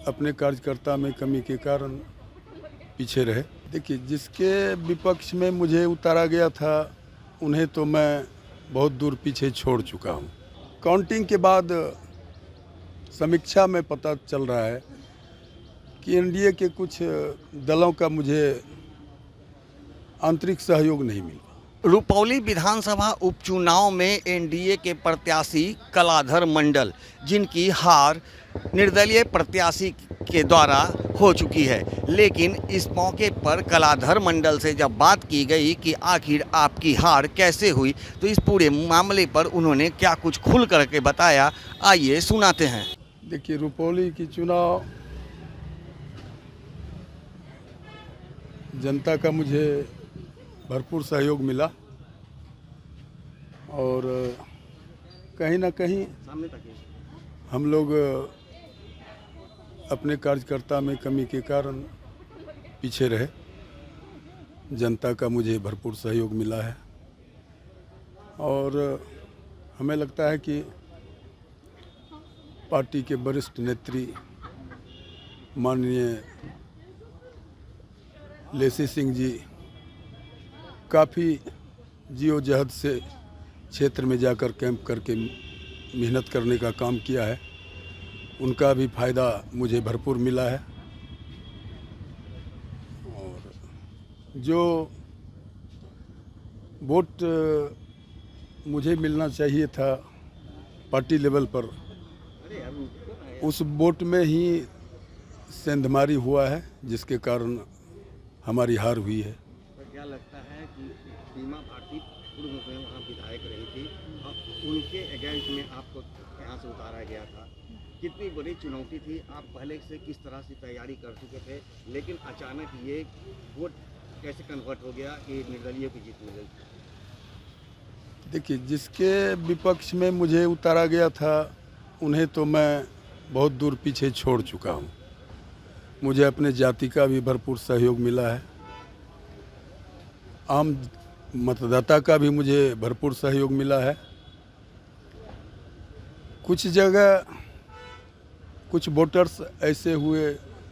अपने कार्यकर्ता में कमी के कारण पीछे रहे। देखिए, जिसके विपक्ष में मुझे उतारा गया था उन्हें तो मैं बहुत दूर पीछे छोड़ चुका हूँ। काउंटिंग के बाद समीक्षा में पता चल रहा है कि एनडीए के कुछ दलों का मुझे आंतरिक सहयोग नहीं मिला। रुपौली विधानसभा उपचुनाव में एनडीए के प्रत्याशी कलाधर मंडल, जिनकी हार निर्दलीय प्रत्याशी के द्वारा हो चुकी है, लेकिन इस मौके पर कलाधर मंडल से जब बात की गई कि आखिर आपकी हार कैसे हुई, तो इस पूरे मामले पर उन्होंने क्या कुछ खुल करके बताया, आइए सुनाते हैं। देखिए, रुपौली की चुनाव जनता का मुझे भरपूर सहयोग मिला और कहीं ना कहीं हम लोग अपने कार्यकर्ता में कमी के कारण पीछे रहे। जनता का मुझे भरपूर सहयोग मिला है और हमें लगता है कि पार्टी के वरिष्ठ नेत्री माननीय लेसी सिंह जी काफ़ी जियोजहद से क्षेत्र में जाकर कैंप करके मेहनत करने का काम किया है। उनका भी फ़ायदा मुझे भरपूर मिला है और जो वोट मुझे मिलना चाहिए था पार्टी लेवल पर, उस वोट में ही सेंधमारी हुआ है, जिसके कारण हमारी हार हुई है। क्या लगता है कि सीमा भारती पूर्व में वहाँ विधायक रही थी और उनके अगेंस्ट में आपको यहाँ से उतारा गया था, कितनी बड़ी चुनौती थी? आप पहले से किस तरह से तैयारी कर चुके थे, लेकिन अचानक ये वोट कैसे कन्वर्ट हो गया कि निर्दलीय की जीत मिल गई? देखिए, जिसके विपक्ष में मुझे उतारा गया था उन्हें तो मैं बहुत दूर पीछे छोड़ चुका हूँ। मुझे अपने जाति का भी भरपूर सहयोग मिला है, आम मतदाता का भी मुझे भरपूर सहयोग मिला है। कुछ जगह कुछ वोटर्स ऐसे हुए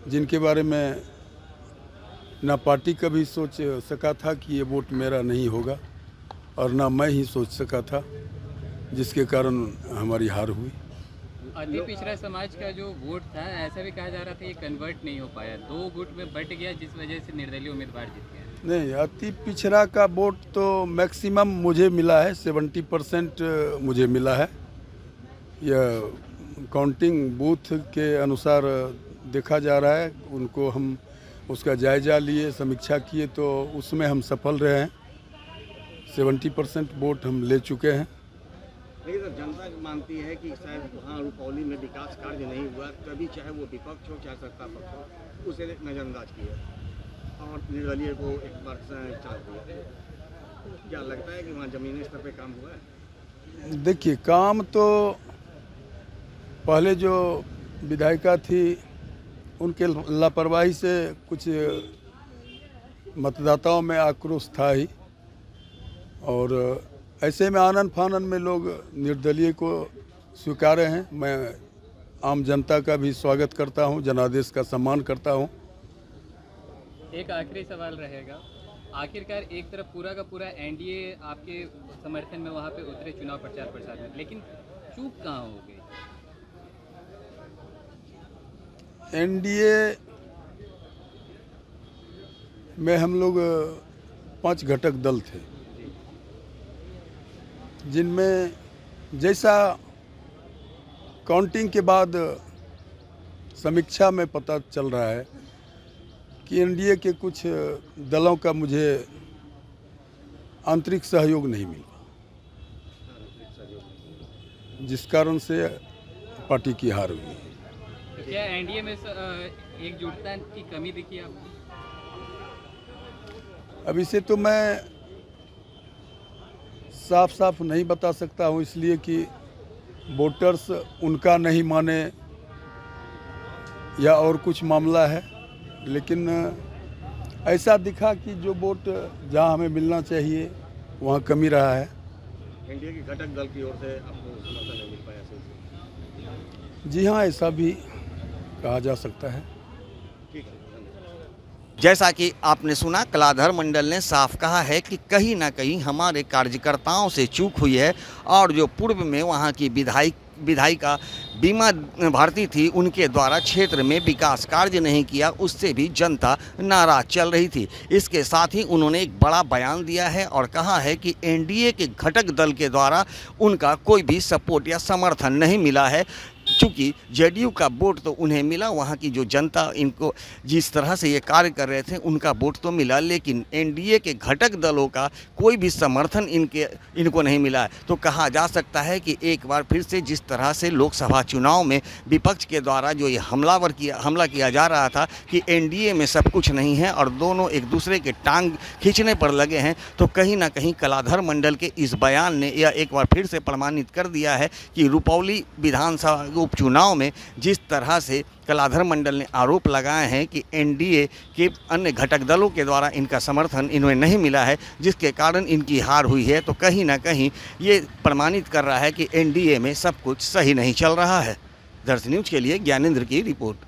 जिनके बारे में ना पार्टी कभी सोच सका था कि ये वोट मेरा नहीं होगा और ना मैं ही सोच सका था, जिसके कारण हमारी हार हुई। अति पिछड़ा समाज का जो वोट था, ऐसा भी कहा जा रहा था ये कन्वर्ट नहीं हो पाया, 2 गुट में बट गया, जिस वजह से निर्दलीय उम्मीदवार जीत गया। नहीं, अति पिछड़ा का वोट तो मैक्सिमम मुझे मिला है, 70% मुझे मिला है। यह काउंटिंग बूथ के अनुसार देखा जा रहा है। उनको हम उसका जायज़ा लिए, समीक्षा किए तो उसमें हम सफल रहे हैं। 70% वोट हम ले चुके हैं। लेकिन सर, जनता मानती है कि शायद वहाँ रुपौली में विकास कार्य नहीं हुआ, कभी चाहे वो विपक्ष हो चाहे सत्ता पक्ष हो, उसे नज़रअंदाज किया और निर्दलीय को एक बार चांस दिया। क्या लगता है कि वहाँ ज़मीनी स्तर पे काम हुआ है? देखिए, काम तो पहले जो विधायिका थी उनके लापरवाही से कुछ मतदाताओं में आक्रोश था ही, और ऐसे में आनन फानन में लोग निर्दलीय को स्वीकारे हैं। मैं आम जनता का भी स्वागत करता हूं, जनादेश का सम्मान करता हूं। एक आखिरी सवाल रहेगा, आखिरकार एक तरफ पूरा का पूरा एनडीए आपके समर्थन में वहाँ पे उतरे चुनाव प्रचार प्रसार में, लेकिन चूक कहाँ हो गई? एनडीए में हम लोग 5 घटक दल थे, जिनमें जैसा काउंटिंग के बाद समीक्षा में पता चल रहा है कि एनडीए के कुछ दलों का मुझे आंतरिक सहयोग नहीं मिला, जिस कारण से पार्टी की हार हुई। तो क्या एनडीए में एकजुटता की कमी दिखी आपको? अब इसे तो मैं साफ साफ नहीं बता सकता हूँ, इसलिए कि वोटर्स उनका नहीं माने या और कुछ मामला है, लेकिन ऐसा दिखा कि जो वोट जहाँ हमें मिलना चाहिए वहाँ कमी रहा है। एनडीए की घटक दल की ओर से आपको समर्थन नहीं मिल पाया? जी हाँ, ऐसा भी कहा जा सकता है। जैसा कि आपने सुना, कलाधर मंडल ने साफ कहा है कि कहीं ना कहीं हमारे कार्यकर्ताओं से चूक हुई है और जो पूर्व में वहाँ की विधायिका बीमा भारती थी, उनके द्वारा क्षेत्र में विकास कार्य नहीं किया, उससे भी जनता नाराज चल रही थी। इसके साथ ही उन्होंने एक बड़ा बयान दिया है और कहा है कि एनडीए के घटक दल के द्वारा उनका कोई भी सपोर्ट या समर्थन नहीं मिला है। चूँकि जेडीयू का वोट तो उन्हें मिला, वहाँ की जो जनता इनको जिस तरह से ये कार्य कर रहे थे उनका वोट तो मिला, लेकिन एनडीए के घटक दलों का कोई भी समर्थन इनको नहीं मिला है। तो कहा जा सकता है कि एक बार फिर से जिस तरह से लोकसभा चुनाव में विपक्ष के द्वारा जो ये हमला किया जा रहा था कि एनडीए में सब कुछ नहीं है और दोनों एक दूसरे के टांग खींचने पर लगे हैं, तो कहीं ना कहीं कलाधर मंडल के इस बयान ने यह एक बार फिर से प्रमाणित कर दिया है कि रुपौली विधानसभा उपचुनाव में जिस तरह से कलाधर मंडल ने आरोप लगाए हैं कि एनडीए के अन्य घटक दलों के द्वारा इनका समर्थन इन्हें नहीं मिला है, जिसके कारण इनकी हार हुई है, तो कहीं ना कहीं ये प्रमाणित कर रहा है कि एनडीए में सब कुछ सही नहीं चल रहा है। दर्श न्यूज़ के लिए ज्ञानेंद्र की रिपोर्ट।